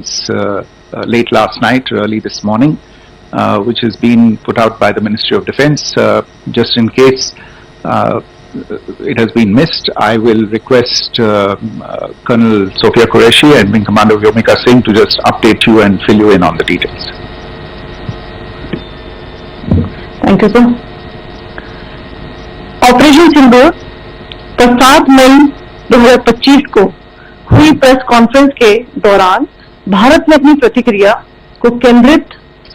late last night, early this morning, which has been put out by the Ministry of Defence. Just in case it has been missed, I will request Colonel Sophia Qureshi and Wing Commander Vyomika Singh to just update you and fill you in on the details. Thank you, sir. Operation Sindoor 7 मई 2025 को हुई press conference के दौरान भारत ने अपनी प्रतिक्रिया को केंद्रित,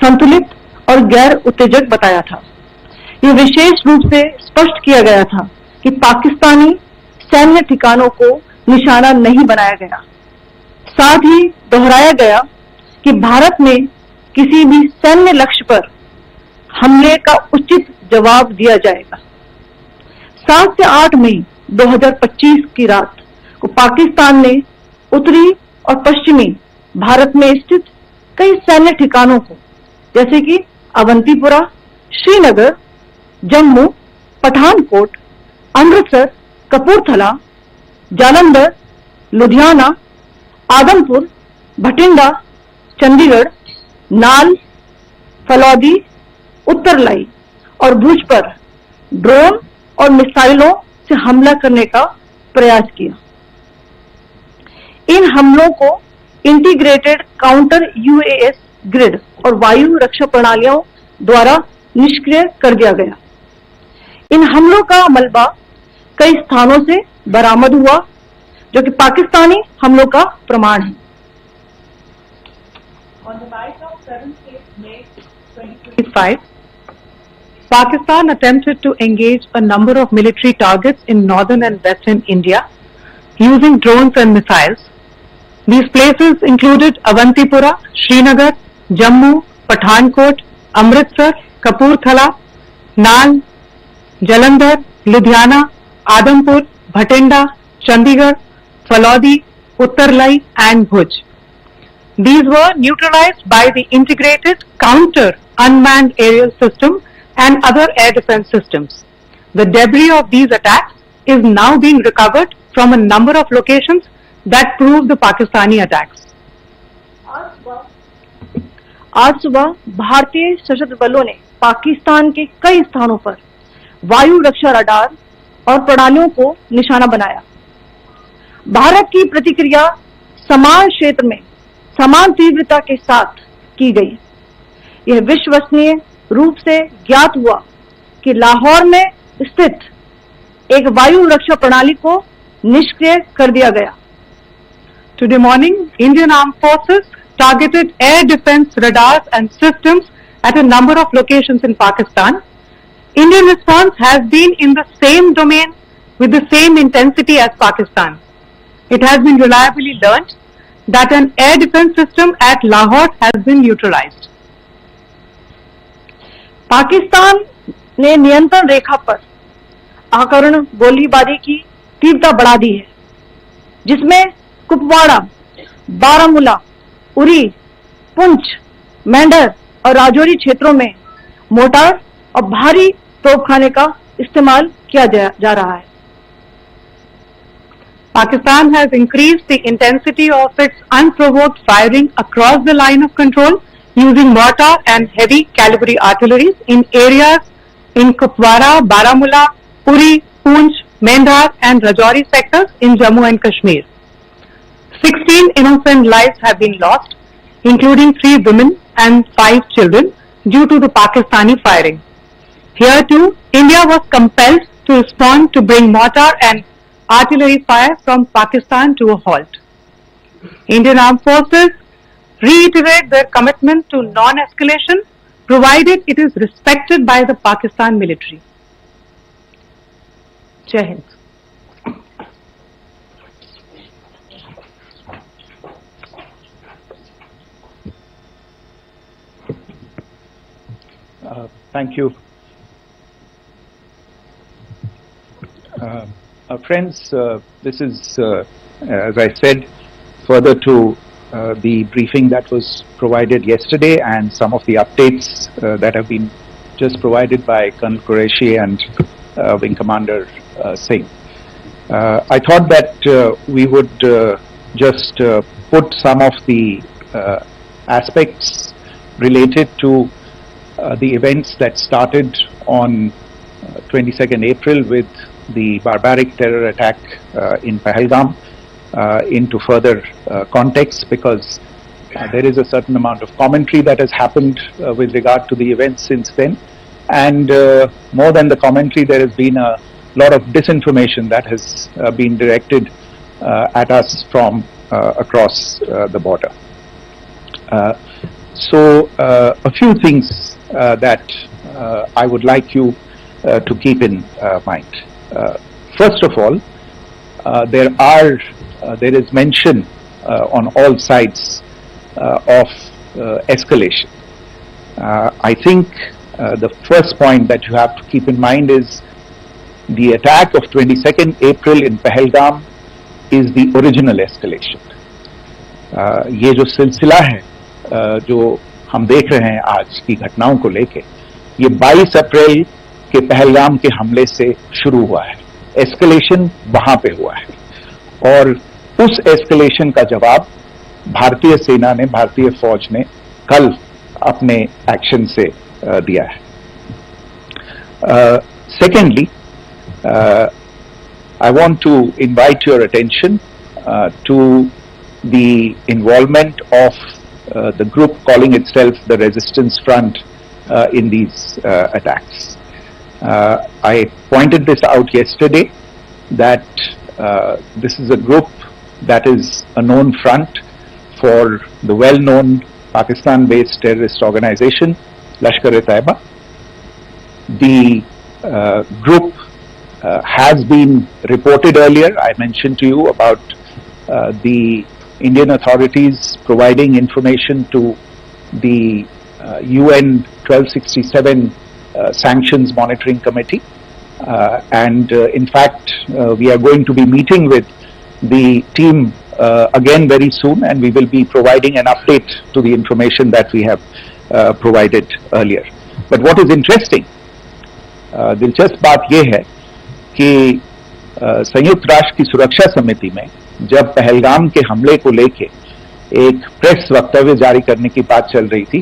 संतुलित और गैर उत्तेजक बताया था। यह विशेष रूप से स्पष्ट किया गया था कि पाकिस्तानी सैन्य ठिकानों को निशाना नहीं बनाया गया। साथ ही दोहराया गया कि भारत में किसी भी सैन्य लक्ष्य पर हमले का उचित जवाब दिया जाएगा। 7 से 8 मई 2025 की रात को पाकिस्तान ने उत्तरी और पश्चिमी भारत में स्थित कई सैन्य ठिकानों को, जैसे कि अवंतीपुरा, श्रीनगर, जम्मू, पठानकोट, अमृतसर, कपूरथला, जालंधर, लुधियाना, आदमपुर, भटिंडा, चंडीगढ़, नाल, फलौदी, उत्तरलाई और भुज पर ड्रोन और मिसाइलों से हमला करने का प्रयास किया। इन हमलों को इंटीग्रेटेड काउंटर यूएएस ग्रिड और वायु रक्षा प्रणालियों द्वारा निष्क्रिय कर दिया गया। इन हमलों का मलबा कई स्थानों से बरामद हुआ, जो कि पाकिस्तानी हमलों का प्रमाण है। On the night of 7th May 2025, Pakistan attempted to engage a number of military targets in northern and western India using drones and missiles. These places included Avantipura, Srinagar, Jammu, Pathankot, Amritsar, Kapurthala, Nal, Jalandhar, Ludhiana, Adampur, Bhatinda, Chandigarh, Falodi, Uttarlai and Bhuj. These were neutralized by the integrated counter unmanned aerial system and other air defense systems. The debris of these attacks is now being recovered from a number of locations that prove the Pakistani attacks. आज सुबह भारतीय सशस्त्र बलों ने पाकिस्तान के कई स्थानों पर वायु रक्षा रडार और प्रणालियों को निशाना बनाया। भारत की प्रतिक्रिया समान क्षेत्र में समान तीव्रता के साथ की गई। यह विश्वसनीय रूप से ज्ञात हुआ कि लाहौर में स्थित एक वायु रक्षा प्रणाली को निष्क्रिय कर दिया गया। Today morning, Indian Armed Forces targeted air defense radars and systems at a number of locations in Pakistan. Indian response has been in the same domain with the same intensity as Pakistan. It has been reliably learnt that an air defense system at Lahore has been neutralized. Pakistan ने नियंत्रण रेखा पर आकरण गोलीबारी की तीव्रता बढ़ा दी है, जिसमें कुपवाड़ा, बारामूला, उरी, पुंछ, मेंढर और राजौरी क्षेत्रों में मोर्टार और भारी तोपखाने का इस्तेमाल किया जा रहा है। Pakistan has increased the intensity of its unprovoked firing across the line of control using mortar and heavy calibre artilleries in areas in Kupwara, Baramulla, Uri, Poonch, Mendhar and Rajouri sectors in Jammu and Kashmir. 16 innocent lives have been lost, including 3 women and 5 children due to the Pakistani firing. Here too, India was compelled to respond to bring mortar and artillery fire from Pakistan to a halt. Indian Armed Forces reiterate their commitment to non-escalation, provided it is respected by the Pakistan military. Jai Hind. Thank you. Friends, this is, as I said, further to the briefing that was provided yesterday and some of the updates that have been just provided by Colonel Qureshi and Wing Commander Singh. I thought that we would just put some of the aspects related to the events that started on 22nd April with the barbaric terror attack in Pahalgam into further context, because there is a certain amount of commentary that has happened with regard to the events since then, and more than the commentary, there has been a lot of disinformation that has been directed at us from across the border. So a few things that I would like you to keep in mind. First of all, there is mention on all sides of escalation. I think the first point that you have to keep in mind is the attack of 22nd April in Pahalgam is the original escalation. ये जो सिलसिला है जो हम देख रहे हैं आज की घटनाओं को लेके, ये 22 अप्रैल के पहलगाम के हमले से शुरू हुआ है. एस्केलेशन वहां पे हुआ है और उस एस्केलेशन का जवाब भारतीय सेना ने, भारतीय फौज ने कल अपने एक्शन से दिया है. Secondly, I want to invite your attention to the involvement of the group calling itself the Resistance Front in these attacks. I pointed this out yesterday that this is a group that is a known front for the well-known Pakistan-based terrorist organization Lashkar-e-Taiba. The group has been reported earlier. I mentioned to you about the Indian authorities providing information to the UN 1267 Sanctions Monitoring Committee, and in fact we are going to be meeting with the team again very soon, and we will be providing an update to the information that we have provided earlier. But what is interesting, दिलचस्प बात यह है कि संयुक्त राष्ट्र की सुरक्षा समिति में जब पहलगाम के हमले को लेके एक प्रेस वक्तव्य जारी करने की बात चल रही थी,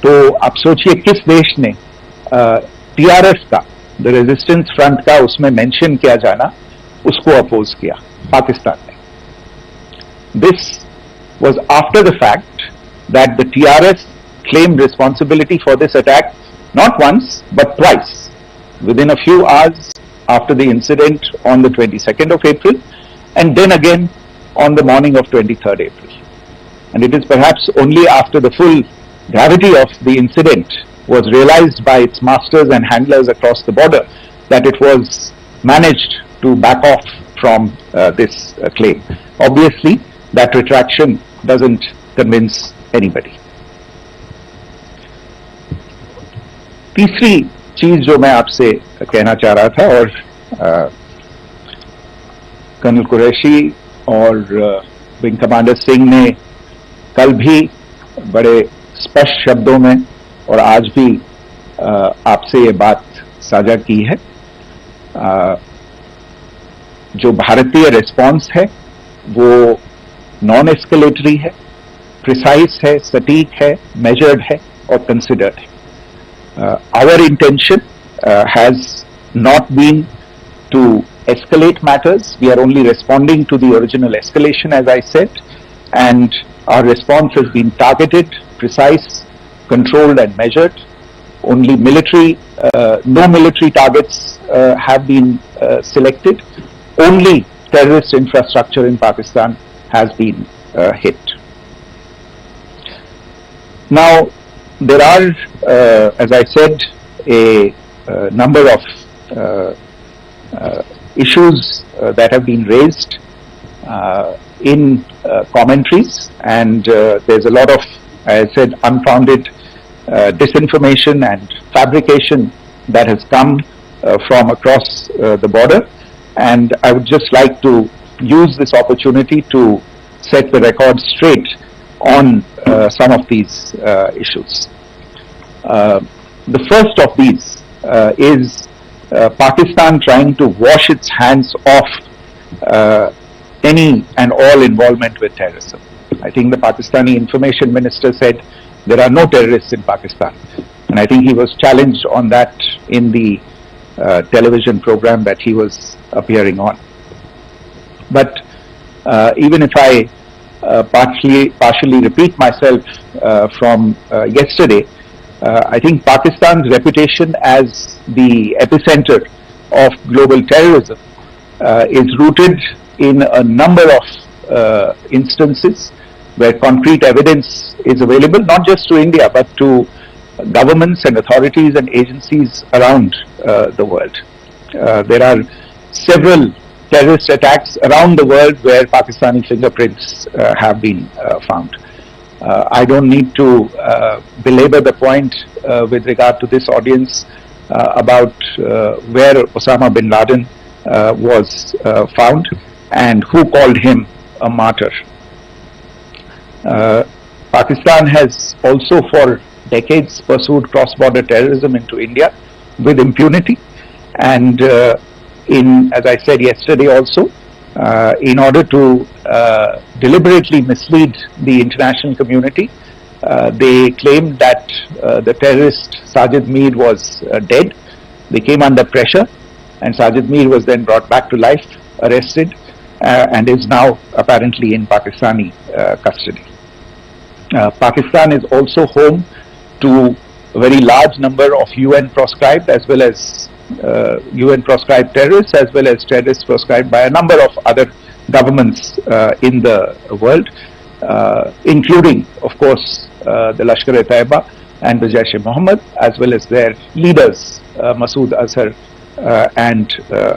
तो आप सोचिए किस देश ने टीआरएस का, द रेजिस्टेंस फ्रंट का उसमें मेंशन किया जाना, उसको अपोज किया. पाकिस्तान ने. This was after the fact that the TRS claimed responsibility for this attack not once but twice within a few hours after the incident on the 22nd of April, and then again on the morning of 23rd April. And it is perhaps only after the full gravity of the incident was realized by its masters and handlers across the border that it was managed to back off from this claim. Obviously, that retraction doesn't convince anybody. तीसरी चीज जो मैं आपसे कहना चाह रहा था, और कर्नल कुरैशी और विंग कमांडर सिंह ने कल भी बड़े स्पष्ट शब्दों में और आज भी आपसे ये बात साझा की है. जो भारतीय रिस्पांस है वो नॉन एस्केलेटरी है, प्रिसाइज है, सटीक है, मेजर्ड है और कंसिडर्ड है. Our intention has not been to escalate matters. We are only responding to the original escalation, as I said, and our response has been targeted, precise, controlled and measured. Only no military targets have been selected. Only terrorist infrastructure in Pakistan has been hit. Now, there are, as I said, a number of issues that have been raised in commentaries, and there's a lot of, as I said, unfounded disinformation and fabrication that has come from across the border, and I would just like to use this opportunity to set the record straight on some of these issues. The first of these is Pakistan trying to wash its hands off any and all involvement with terrorism. I think the Pakistani information minister said there are no terrorists in Pakistan. And I think he was challenged on that in the television program that he was appearing on. But even if I partially repeat myself from yesterday, I think Pakistan's reputation as the epicenter of global terrorism is rooted in a number of instances where concrete evidence is available, not just to India, but to governments and authorities and agencies around the world. There are several terrorist attacks around the world where Pakistani fingerprints have been found. I don't need to belabor the point with regard to this audience about where Osama bin Laden was found and who called him a martyr. Pakistan has also for decades pursued cross-border terrorism into India with impunity, and as I said yesterday also, in order to deliberately mislead the international community, they claimed that the terrorist Sajid Mir was dead. They came under pressure, and Sajid Mir was then brought back to life, arrested, and is now apparently in Pakistani custody. Pakistan is also home to a very large number of UN proscribed as well as UN proscribed terrorists, as well as terrorists proscribed by a number of other governments in the world, including, of course, the Lashkar-e-Taiba and the Jaish-e-Mohammed, as well as their leaders, Masood Azhar and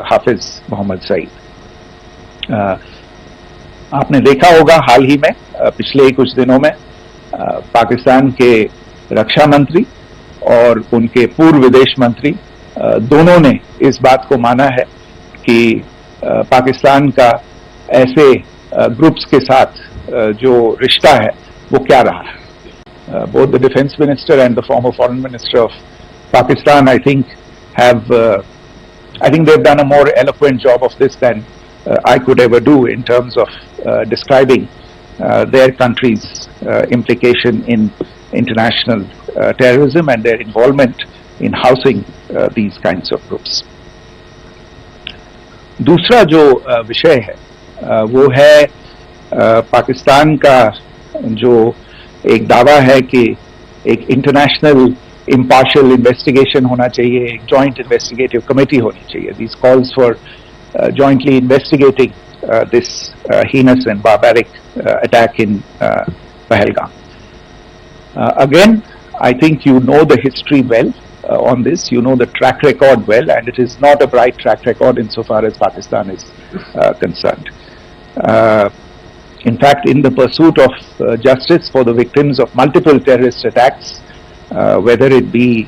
Hafiz Mohammed Saeed. आपने देखा होगा हाल ही में पिछले कुछ दिनों में पाकिस्तान के रक्षा मंत्री और उनके पूर्व विदेश मंत्री दोनों ने इस बात को माना है कि पाकिस्तान का ऐसे ग्रुप्स के साथ जो रिश्ता है वो क्या रहा है. Both the defense minister and the former foreign minister of Pakistan, I think they've done a more eloquent job of this than I could ever do in terms of describing their country's implication in international terrorism and their involvement in housing these kinds of groups. दूसरा जो विषय है वो है पाकिस्तान का जो एक दावा है कि एक इंटरनेशनल impartial investigation होना चाहिए, एक joint investigative committee होनी चाहिए. These calls for jointly investigating this heinous and barbaric attack in Pahalgam. Again, I think you know the history well on this, you know the track record well, and it is not a bright track record insofar as Pakistan is concerned. In fact, in the pursuit of justice for the victims of multiple terrorist attacks, whether it be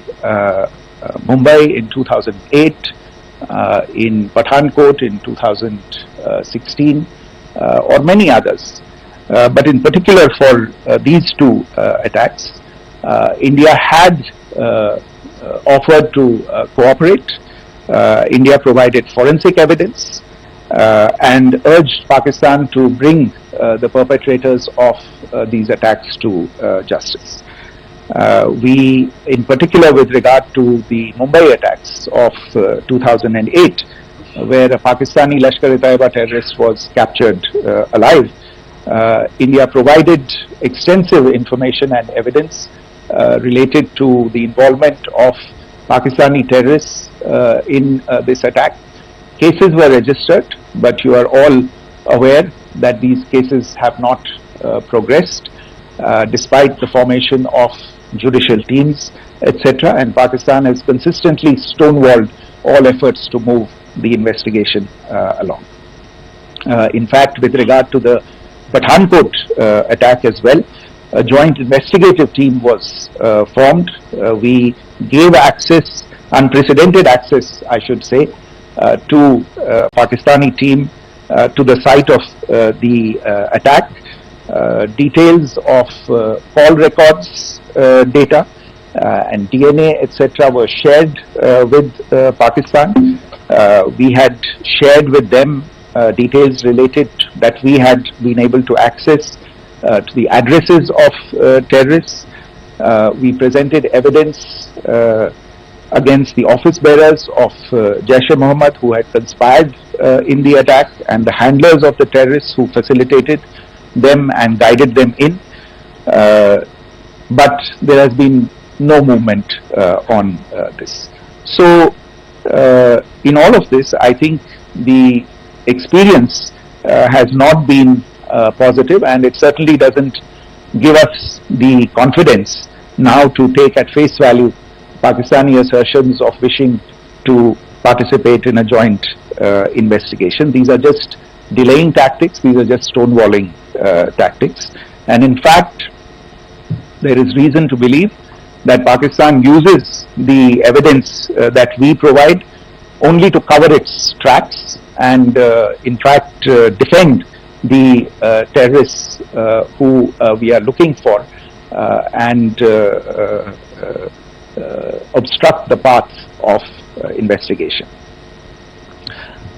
Mumbai in 2008, in Pathankot in 2016, or many others, but in particular for these two attacks, India had offered to cooperate. India provided forensic evidence and urged Pakistan to bring the perpetrators of these attacks to justice. We, in particular with regard to the Mumbai attacks of 2008, where a Pakistani Lashkar-e-Taiba terrorist was captured alive, India provided extensive information and evidence related to the involvement of Pakistani terrorists in this attack. Cases were registered, but you are all aware that these cases have not progressed despite the formation of judicial teams, etc. And Pakistan has consistently stonewalled all efforts to move the investigation along. In fact, with regard to the Pathankot attack as well, a joint investigative team was formed. We gave access, unprecedented access, I should say, to Pakistani team to the site of the attack. Details of call records, data, and DNA, etc. were shared with Pakistan. We had shared with them details related that we had been able to access to the addresses of terrorists. We presented evidence against the office bearers of Jaish-e-Mohammed who had conspired in the attack, and the handlers of the terrorists who facilitated them and guided them in. But there has been no movement on this. So in all of this, I think the experience has not been positive, and it certainly doesn't give us the confidence now to take at face value Pakistani assertions of wishing to participate in a joint investigation. These are just delaying tactics, these are just stonewalling tactics, and in fact there is reason to believe that Pakistan uses the evidence that we provide only to cover its tracks and in fact defend the terrorists who we are looking for and obstruct the path of investigation.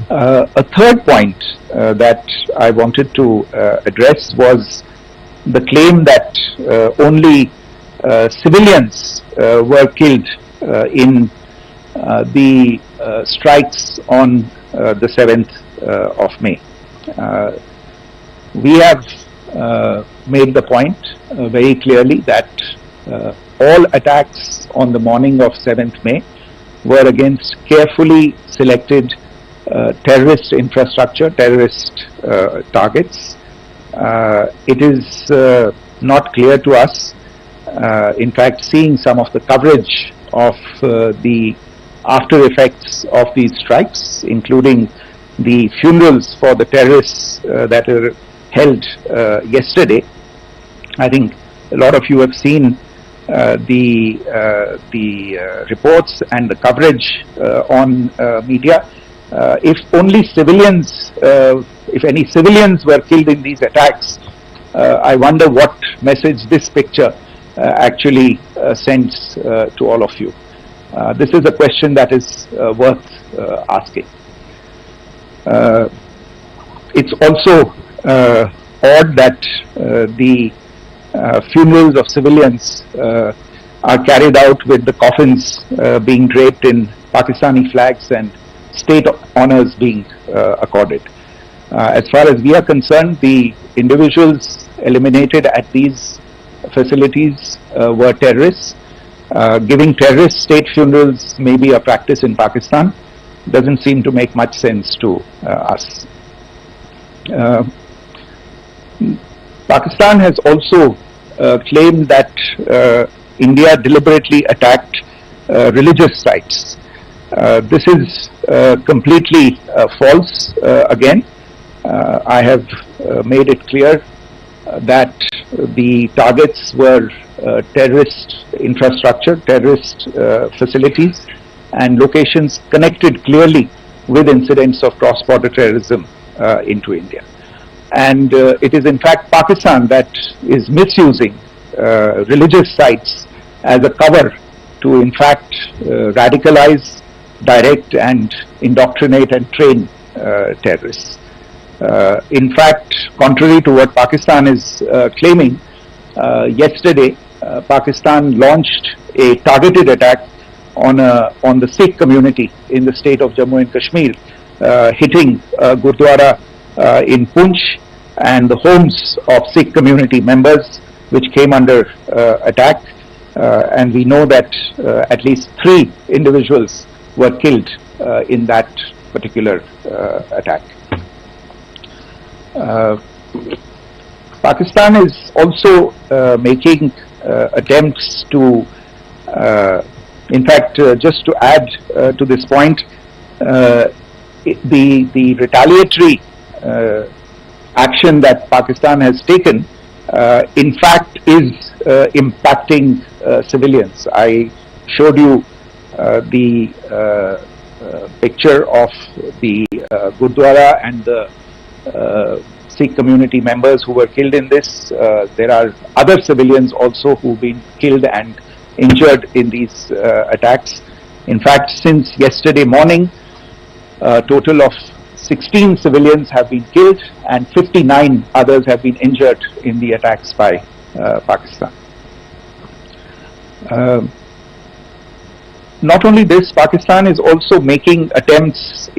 A third point that I wanted to address was the claim that only civilians were killed in the strikes on the 7th of May. We have made the point very clearly that all attacks on the morning of 7th May were against carefully selected terrorist infrastructure, terrorist targets. It is not clear to us, in fact, seeing some of the coverage of the after effects of these strikes, including the funerals for the terrorists that were held yesterday. I think a lot of you have seen the reports and the coverage on media. If only civilians, if any civilians were killed in these attacks, I wonder what message this picture actually sends to all of you. This is a question that is worth asking. It's also odd that the funerals of civilians are carried out with the coffins being draped in Pakistani flags and state honors being accorded. As far as we are concerned, the individuals eliminated at these facilities were terrorists. Giving terrorist state funerals may be a practice in Pakistan. Doesn't seem to make much sense to us. Pakistan has also claimed that India deliberately attacked religious sites. This is completely false. Again, I have made it clear that the targets were terrorist infrastructure, terrorist facilities, and locations connected clearly with incidents of cross-border terrorism into India. And it is in fact Pakistan that is misusing religious sites as a cover to in fact radicalize, direct and indoctrinate and train terrorists. In fact, contrary to what Pakistan is claiming, yesterday Pakistan launched a targeted attack on the Sikh community in the state of Jammu and Kashmir, hitting Gurdwara in Poonch and the homes of Sikh community members, which came under attack, and we know that at least 3 individuals were killed in that particular attack. Pakistan is also making attempts to, in fact, just to add to this point, the retaliatory action that Pakistan has taken, in fact, is impacting civilians. I showed you the picture of the Gurdwara and the Sikh community members who were killed in this. There are other civilians also who've been killed and injured in these attacks. In fact, since yesterday morning, a total of 16 civilians have been killed and 59 others have been injured in the attacks by Pakistan. Not only this, Pakistan is also making attempts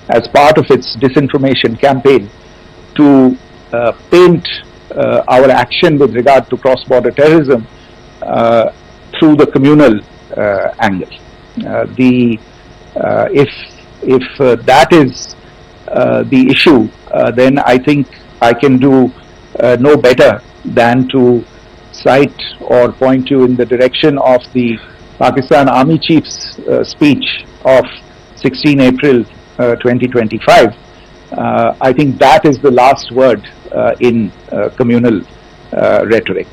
as part of its disinformation campaign to paint our action with regard to cross-border terrorism through the communal angle. If that is the issue, then I think I can do no better than to cite or point you in the direction of the Pakistan Army Chief's speech of 16 April 2025. I think that is the last word in communal rhetoric.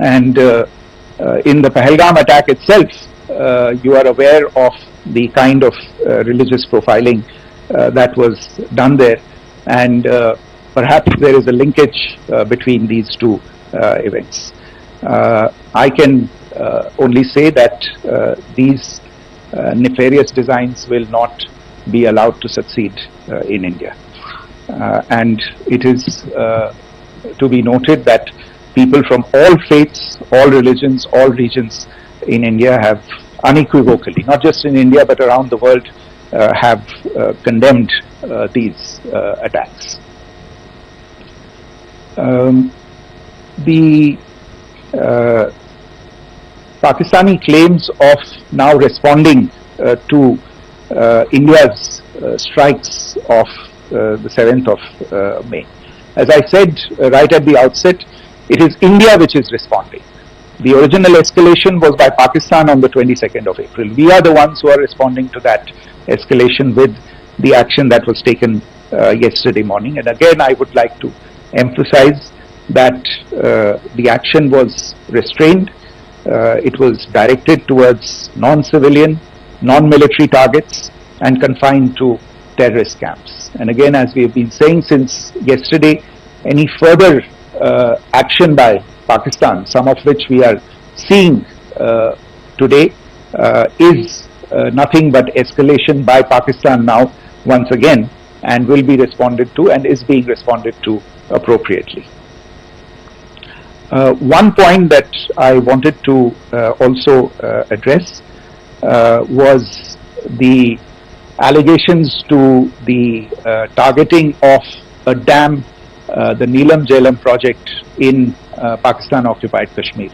And in the Pahalgam attack itself, you are aware of the kind of religious profiling that was done there, and perhaps there is a linkage between these two events. I can only say that these nefarious designs will not be allowed to succeed in India. And it is to be noted that people from all faiths, all religions, all regions in India have unequivocally, not just in India but around the world, have condemned these attacks. The Pakistani claims of now responding to India's strikes of the 7th of May. As I said right at the outset, it is India which is responding. The original escalation was by Pakistan on the 22nd of April. We are the ones who are responding to that escalation with the action that was taken yesterday morning. And again, I would like to emphasize that the action was restrained. It was directed towards non-civilian, non-military targets and confined to terrorist camps. And again, as we have been saying since yesterday, any further action by Pakistan, some of which we are seeing today, is nothing but escalation by Pakistan now once again, and will be responded to and is being responded to appropriately. One point that I wanted to also address was the allegations to the targeting of a dam, the Neelam Jhelum project in Pakistan occupied Kashmir.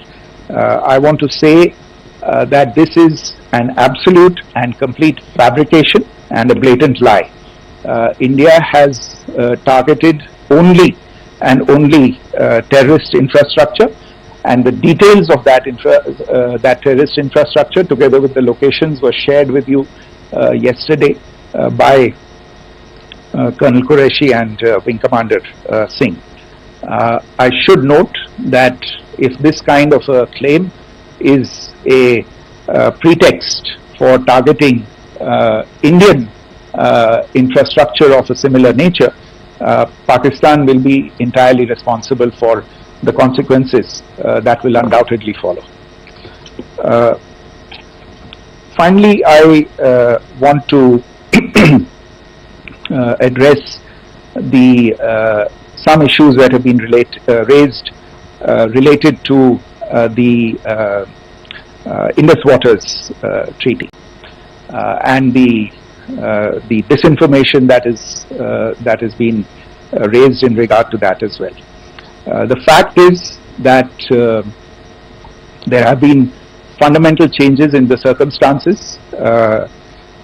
I want to say that this is an absolute and complete fabrication and a blatant lie. India has targeted only and only terrorist infrastructure, and the details of that that terrorist infrastructure together with the locations were shared with you yesterday by Colonel Qureshi and Wing Commander Singh. I should note that if this kind of a claim is a pretext for targeting Indian infrastructure of a similar nature, Pakistan will be entirely responsible for the consequences that will undoubtedly follow. Finally, I want to address some issues that have been raised related to the Indus Waters Treaty and the disinformation that has been raised in regard to that as well. The fact is that there have been fundamental changes in the circumstances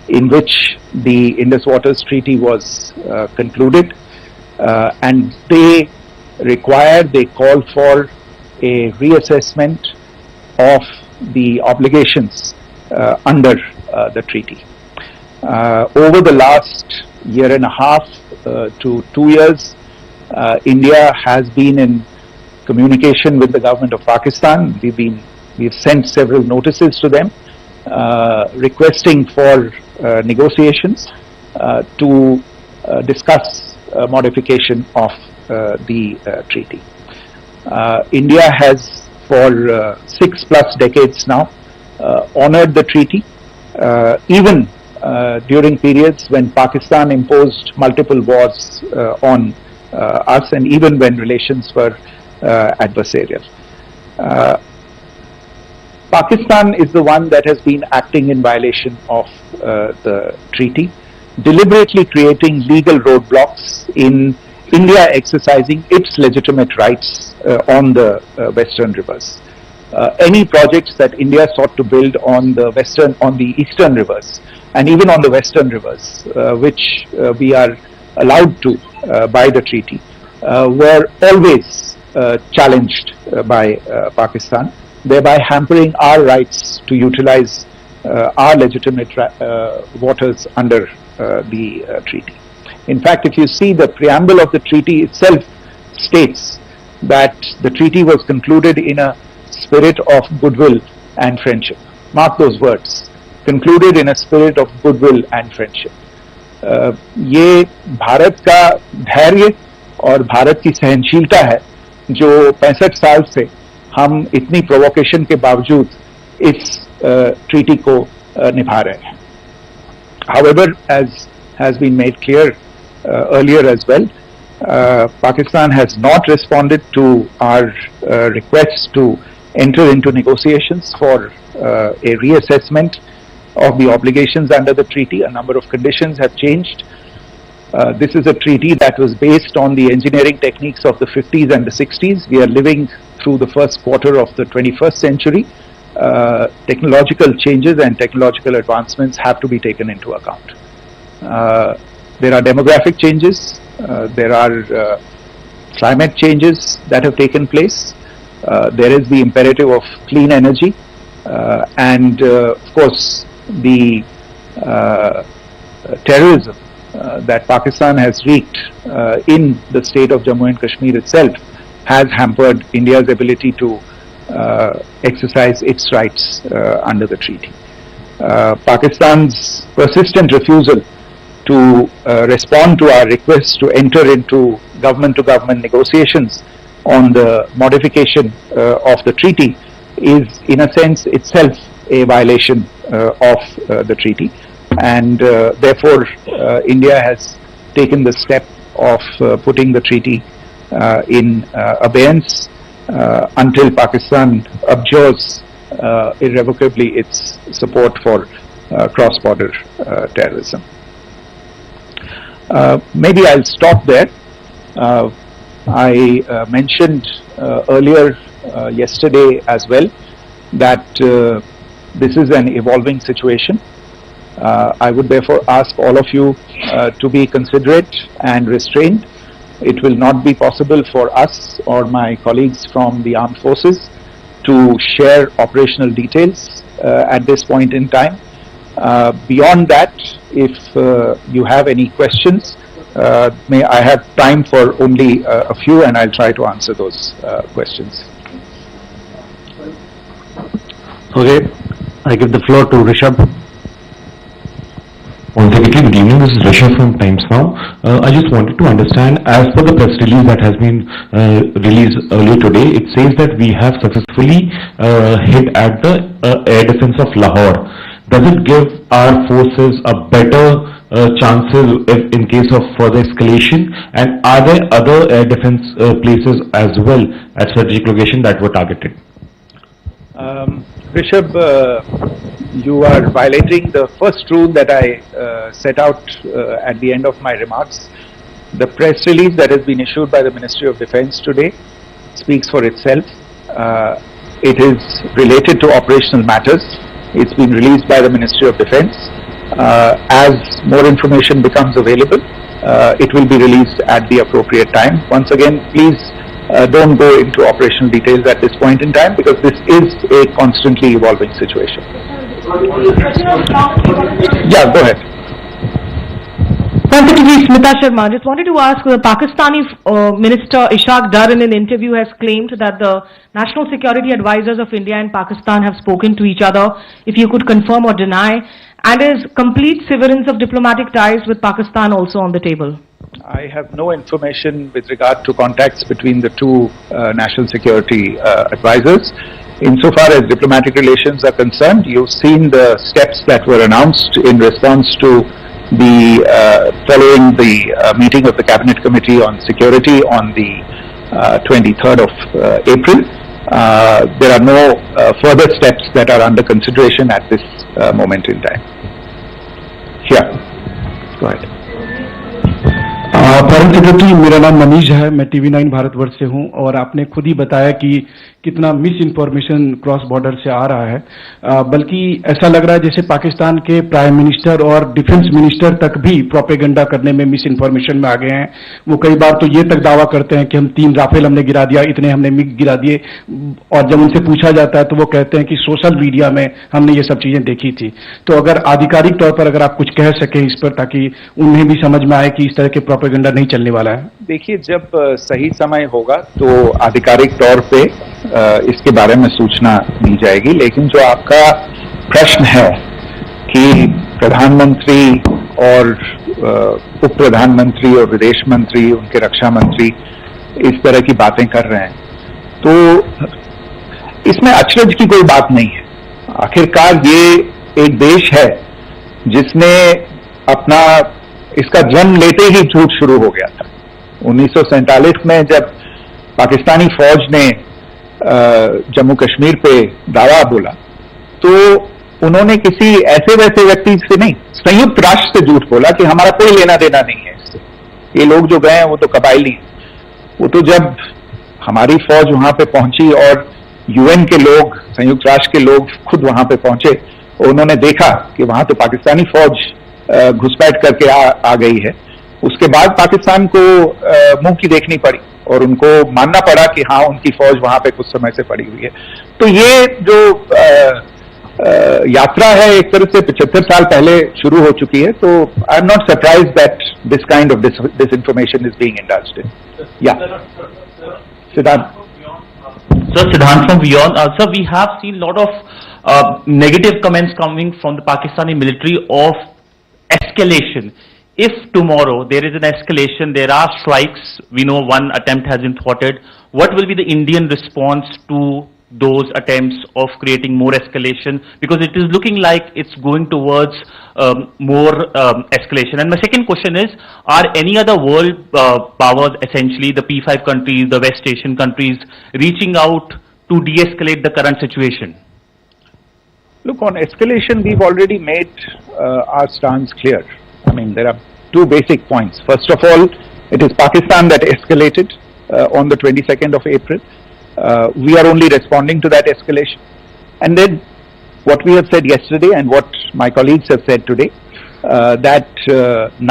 in which the Indus Waters Treaty was concluded, and they call for a reassessment of the obligations under the treaty. Over the last year and a half to 2 years, India has been in communication with the government of Pakistan. We've sent several notices to them requesting for negotiations to discuss modification of the treaty. India has for 6+ decades now honored the treaty, even during periods when Pakistan imposed multiple wars on us, and even when relations were adversarial. Pakistan is the one that has been acting in violation of the treaty, deliberately creating legal roadblocks in India exercising its legitimate rights on the western rivers. Any projects that India sought to build on the eastern rivers, and even on the western rivers, which we are allowed to by the treaty, were always challenged by Pakistan, thereby hampering our rights to utilize our legitimate waters under the treaty. In fact, if you see, the preamble of the treaty itself states that the treaty was concluded in a spirit of goodwill and friendship. Mark those words, concluded in a spirit of goodwill and friendship. ये भारत का धैर्य और भारत की सहनशीलता है जो 65 साल से हम इतनी प्रोवोकेशन के बावजूद इस ट्रीटी को निभा रहे हैं. However, as has been made clear earlier as well, Pakistan has not responded to our requests to enter into negotiations for a reassessment of the obligations under the treaty. A number of conditions have changed. This is a treaty that was based on the engineering techniques of the 50s and the 60s. We are living through the first quarter of the 21st century. Technological changes and technological advancements have to be taken into account. There are demographic changes, there are climate changes that have taken place, there is the imperative of clean energy, and of course the terrorism that Pakistan has wreaked in the state of Jammu and Kashmir itself has hampered India's ability to exercise its rights under the treaty. Pakistan's persistent refusal to respond to our request to enter into government-to-government negotiations on the modification of the treaty is, in a sense, itself a violation of the treaty, and therefore India has taken the step of putting the treaty in abeyance until Pakistan abjures irrevocably its support for cross-border terrorism. Maybe I'll stop there. I mentioned earlier yesterday as well that this is an evolving situation. I would therefore ask all of you to be considerate and restrained. It will not be possible for us or my colleagues from the armed forces to share operational details at this point in time. Beyond that, if you have any questions, may I have time for only a few, and I'll try to answer those questions. Okay, I give the floor to Rishabh. Secretary, good evening. This is Rishabh from Times Now. I just wanted to understand, as per the press release that has been released earlier today, it says that we have successfully hit at the air defense of Lahore. Does it give our forces a better chances if in case of further escalation? And are there other air defense places as well at strategic location that were targeted? Rishabh, you are violating the first rule that I set out at the end of my remarks. The press release that has been issued by the Ministry of Defence today speaks for itself. It is related to operational matters. It's been released by the Ministry of Defence. As more information becomes available, it will be released at the appropriate time. Once again, please don't go into operational details at this point in time, because this is a constantly evolving situation. Yeah, go ahead. Secretary Smita Sharma, just wanted to ask, the Pakistani Minister Ishaq Dar in an interview has claimed that the national security advisors of India and Pakistan have spoken to each other. If you could confirm or deny, and is complete severance of diplomatic ties with Pakistan also on the table? I have no information with regard to contacts between the two national security advisors. insofar as diplomatic relations are concerned, you've seen the steps that were announced in response to the following the meeting of the Cabinet Committee on Security on the 23rd of April. There are no further steps that are under consideration at this moment in time. Here, go ahead. Foreign secretary, मेरा नाम मनीष है, मैं TV 9 Bharatvarsh से हूं और आपने खुद ही बताया कि कितना मिस इन्फॉर्मेशन क्रॉस बॉर्डर से आ रहा है, बल्कि ऐसा लग रहा है जैसे पाकिस्तान के प्राइम मिनिस्टर और डिफेंस मिनिस्टर तक भी प्रोपेगेंडा करने में मिस इन्फॉर्मेशन में आ गए हैं। वो कई बार तो ये तक दावा करते हैं कि हम 3 राफेल हमने गिरा दिया, इतने हमने मिग गिरा दिए, और जब उनसे पूछा जाता है तो वो कहते हैं कि सोशल मीडिया में हमने ये सब चीजें देखी थी। तो अगर आधिकारिक तौर पर अगर आप कुछ कह सके इस पर, ताकि उन्हें भी समझ में आए कि इस तरह के प्रोपेगेंडा नहीं चलने वाला है। देखिए, जब सही समय होगा तो आधिकारिक तौर पे इसके बारे में सूचना दी जाएगी, लेकिन जो आपका प्रश्न है कि प्रधानमंत्री और उप प्रधानमंत्री और विदेश मंत्री, उनके रक्षा मंत्री इस तरह की बातें कर रहे हैं, तो इसमें अचरज की कोई बात नहीं है। आखिरकार ये एक देश है जिसने अपना इसका जन्म लेते ही झूठ शुरू हो गया था। 1947 में जब पाकिस्तानी फौज ने जम्मू कश्मीर पे दावा बोला, तो उन्होंने किसी ऐसे वैसे व्यक्ति से नहीं, संयुक्त राष्ट्र से झूठ बोला कि हमारा कोई लेना देना नहीं है इससे, ये लोग जो गए हैं वो तो कबायली हैं। वो तो जब हमारी फौज वहां पे पहुंची और यूएन के लोग, संयुक्त राष्ट्र के लोग खुद वहां पे पहुंचे, उन्होंने देखा कि वहां तो पाकिस्तानी फौज घुसपैठ करके आ गई है, उसके बाद पाकिस्तान को मुंह की देखनी पड़ी और उनको मानना पड़ा कि हाँ, उनकी फौज वहां पे कुछ समय से पड़ी हुई है। तो ये जो यात्रा है एक तरह से 75 साल पहले शुरू हो चुकी है। तो I am not surprise that this kind of disinformation is being indulged in. Yeah. Siddhant. Sir, Siddhant from Beyond. Sir, we have seen a lot of negative comments coming from the Pakistani military of escalation. If tomorrow there is an escalation, there are strikes, we know one attempt has been thwarted, what will be the Indian response to those attempts of creating more escalation? Because it is looking like it's going towards more escalation. And my second question is, are any other world powers, essentially the P5 countries, the West Asian countries, reaching out to de-escalate the current situation? Look, on escalation, we've already made our stance clear. I mean, there are 2 basic points. First of all, it is Pakistan that escalated on the 22nd of April. We are only responding to that escalation. And then what we have said yesterday and what my colleagues have said today, that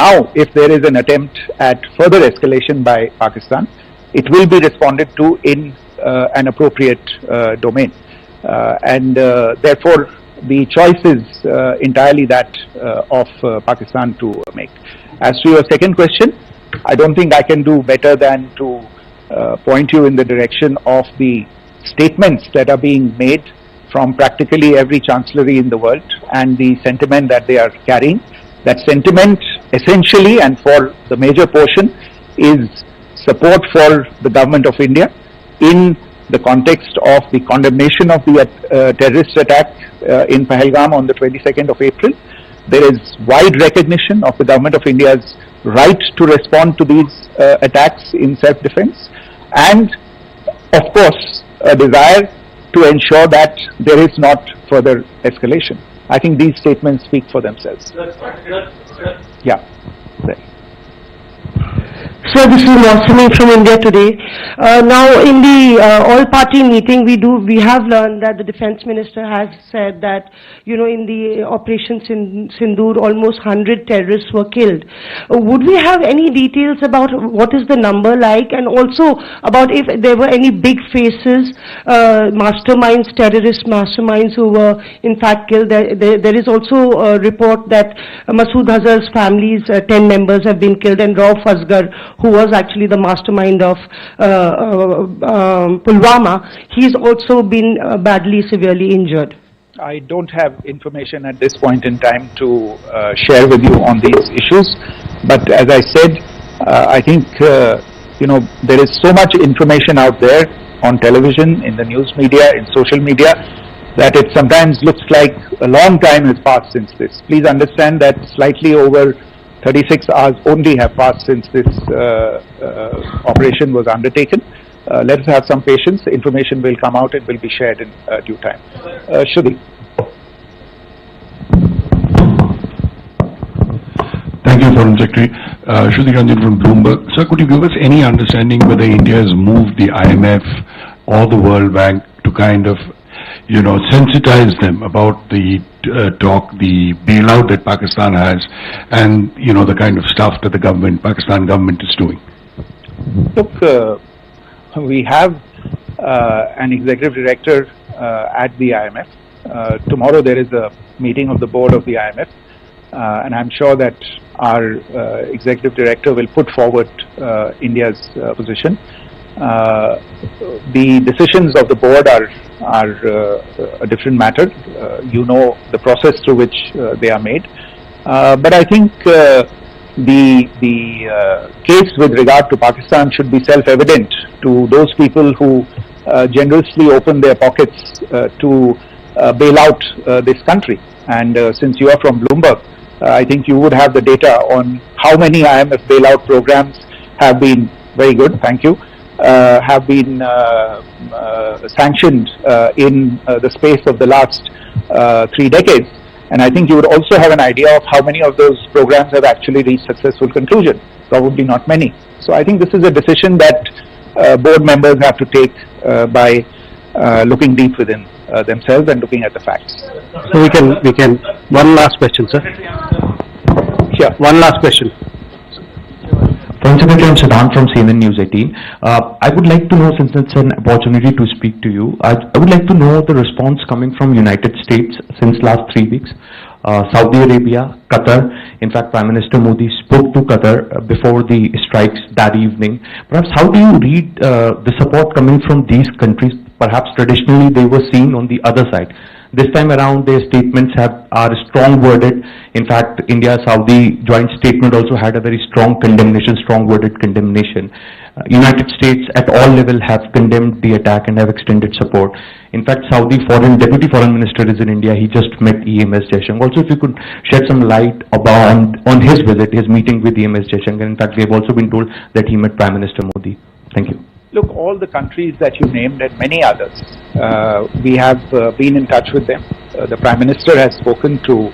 now if there is an attempt at further escalation by Pakistan, it will be responded to in an appropriate domain. And therefore, the choice is entirely that of Pakistan to make. As to your second question, I don't think I can do better than to point you in the direction of the statements that are being made from practically every chancellery in the world and the sentiment that they are carrying. That sentiment essentially and for the major portion is support for the government of India in the context of the condemnation of the terrorist attack in Pahalgam on the 22nd of April. There is wide recognition of the government of India's right to respond to these attacks in self-defense, and of course a desire to ensure that there is not further escalation. I think these statements speak for themselves. Yeah. Sir, this is Mosami from India Today. Now, in the all-party meeting, we have learned that the Defence Minister has said that, you know, in the Operation Sindoor, almost 100 terrorists were killed. Would we have any details about what is the number like, and also about if there were any big faces, masterminds, terrorist masterminds who were in fact killed? There is also a report that Masood Azhar's family's 10 members have been killed, and Rauf Asghar, who was actually the mastermind of Pulwama, he's also been badly, severely injured. I don't have information at this point in time to share with you on these issues, but as I said, I think you know, there is so much information out there on television, in the news media, in social media, that it sometimes looks like a long time has passed since this. Please understand that slightly over 36 hours only have passed since this operation was undertaken. Let us have some patience. Information will come out and will be shared in due time. Shruti. Thank you, Foreign Secretary. Shruti Ranjan from Bloomberg. Sir, could you give us any understanding whether India has moved the IMF or the World Bank to kind of, sensitize them about the the bailout that Pakistan has and, the kind of stuff that the Pakistan government is doing? Look, we have an executive director at the IMF. Tomorrow there is a meeting of the board of the IMF, and I'm sure that our executive director will put forward India's position. The decisions of the board are a different matter. You know the process through which they are made. But I think the case with regard to Pakistan should be self-evident to those people who generously open their pockets to bail out this country. And since you are from Bloomberg, I think you would have the data on how many IMF bailout programs have been very good. Thank you. Have been sanctioned in the space of the last 3 decades. And I think you would also have an idea of how many of those programs have actually reached successful conclusion. Probably not many. So I think this is a decision that board members have to take by looking deep within themselves and looking at the facts. So we can, one last question, sir. Sure. One last question. Foreign Secretary, I'm Siddhant from CNN News 18. I would like to know, since it's an opportunity to speak to you, I would like to know the response coming from United States since last 3 weeks. Saudi Arabia, Qatar. In fact, Prime Minister Modi spoke to Qatar before the strikes that evening. Perhaps how do you read the support coming from these countries? Perhaps traditionally they were seen on the other side. This time around, their statements are strong worded. In fact, India-Saudi joint statement also had a very strong condemnation, strong worded condemnation. United States at all levels have condemned the attack and have extended support. In fact, Saudi Deputy Foreign Minister is in India. He just met EMS Jaishankar. Also, if you could shed some light on his visit, his meeting with EMS Jaishankar. In fact, we have also been told that he met Prime Minister Modi. Thank you. Look, all the countries that you named and many others, we have been in touch with them. The Prime Minister has spoken to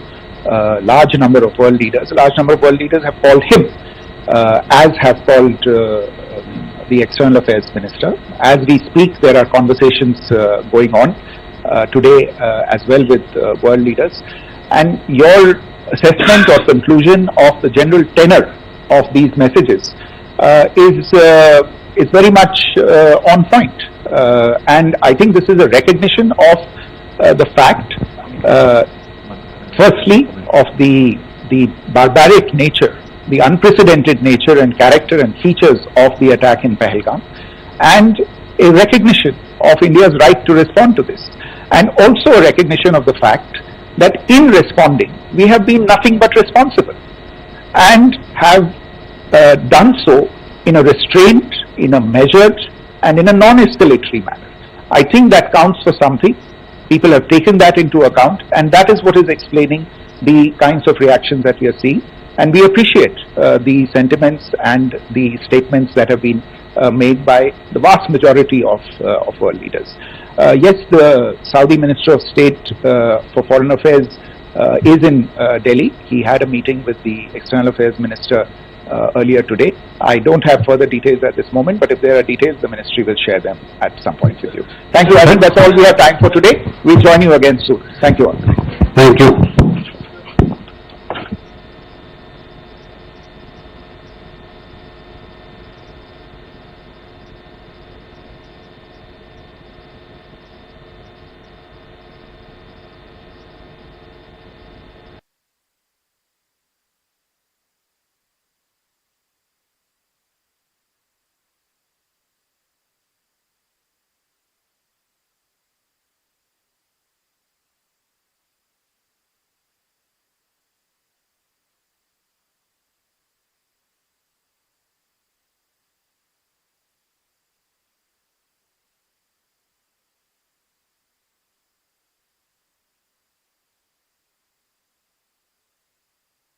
a large number of world leaders. A large number of world leaders have called him, as have called the External Affairs Minister. As we speak, there are conversations going on today as well with world leaders. And your assessment or conclusion of the general tenor of these messages is very much on point. And I think this is a recognition of the fact, firstly, of the barbaric nature, the unprecedented nature and character and features of the attack in Pahalgam, and a recognition of India's right to respond to this, and also a recognition of the fact that in responding, we have been nothing but responsible and have done so in a restrained, in a measured, and in a non-escalatory manner. I think that counts for something. People have taken that into account, and that is what is explaining the kinds of reactions that we are seeing. And we appreciate the sentiments and the statements that have been made by the vast majority of world leaders. Yes, the Saudi Minister of State for Foreign Affairs is in Delhi. He had a meeting with the External Affairs Minister earlier today. I don't have further details at this moment, but if there are details, the ministry will share them at some point with you. Thank you. I think that's all we have time for today. We'll join you again soon. Thank you all. Thank you.